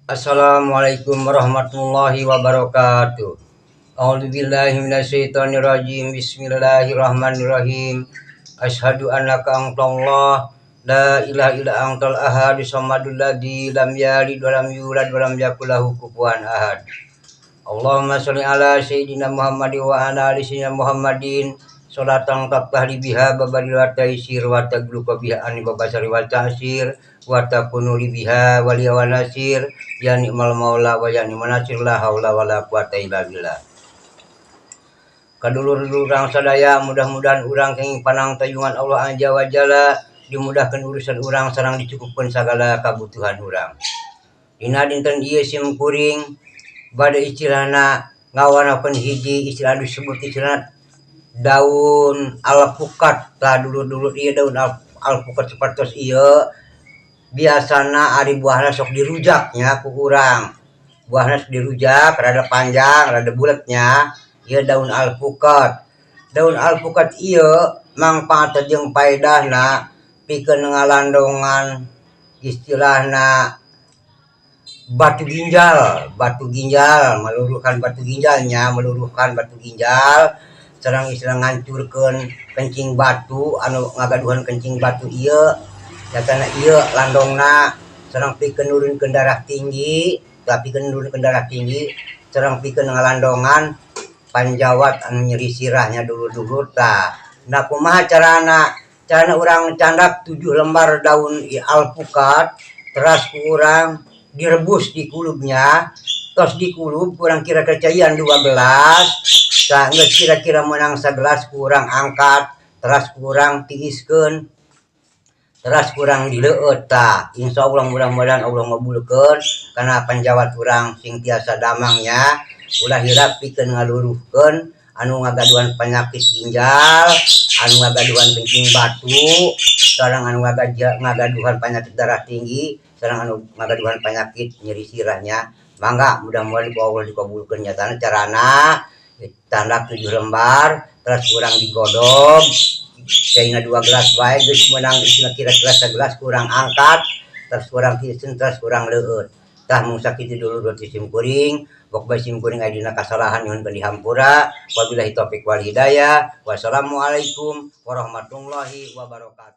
Assalamualaikum warahmatullahi wabarakatuh. A'udzubillahi minasyaitonirrajim. Bismillahirrahmanirrahim. Asyhadu annaka antallah la ilaha illa antal ahadus samadul ladzi lam yalid wa lam yulad wa lam yakul lahu kufuwan ahad. Allahumma sholli ala sayyidina Muhammadin wa ala ali sayyidina Muhammadin sholatan taqtahli biha babadil wa taisir wa tagluqa biha ani babasari wa ta'sir wa takunu li biha waliya wa nasir ya ni'mal maula wa ya ni'man nasir la haula wala quwata illa billah. Kadulur-dulur urang sadaya, mudah-mudahan urang kenging panang tayungan Allah Azza wa Jalla, dimudahkan urusan urang sareng dicukupkeun sagala kabutuhan urang. Dina dinten ieu sim kuring bade istilahna ngawanakeun hiji istilah disebut istilah daun alpukat. Tah dulu-dulu ieu daun alpukat sapertos ieu biasana ari buahna sok dirujak nya ku urang. Buahna sok dirujak, rada panjang, rada buletnya, ieu daun alpukat. Daun alpukat ieu mangpaat jeung paedahna pikeun ngalandongan istilahna batu ginjal, meluruhkan batu ginjalnya, sareng istilah ngancurkeun kencing batu anu ngagaduhan kencing batu ieu. Nyatana ieu landongna sareng pikeun nurunkeun darah tinggi, sareng pikeun ngalandongan panjawat anu nyeri sirahnya dulu-dulu tah. Nah kumaha carana? Carana urang candak 7 lembar daun alpukat teras ku urang direbus di kulubnya, tos dikulub kurang kira-kira caian 12, tah geus kira-kira menang sagelas kurang angkat, teras kurang tiiskeun, teras kurang dileueut tah. Insyaallah mudah-mudahan Allah ngabulkeun kana panjawat urang sing tiasa damangnya, ulah hirap pikeun ngaluruhkeun anu ngagaduhan penyakit ginjal, anu ngagaduhan kencing batu, sareng anu ngagaduhan penyakit darah tinggi, sareng anu ngagaduhan penyakit nyeri sirahnya. Mangga mudah-mudahan ku Allah dikabulkeun nyatana carana tandak 7 lembar terus kurang digodog caina 2 gelas bae geus meunang kira-kira sagelas kurang angkat terus kurang tieuseun terus kurang leueut. Tah mung sakitu dulu roti sim kuring, bok bae sim kuring aya dina kasalahan nyuhun dihampura. Wabillahi taufik wal hidayah. Wassalamualaikum warahmatullahi wabarakatuh.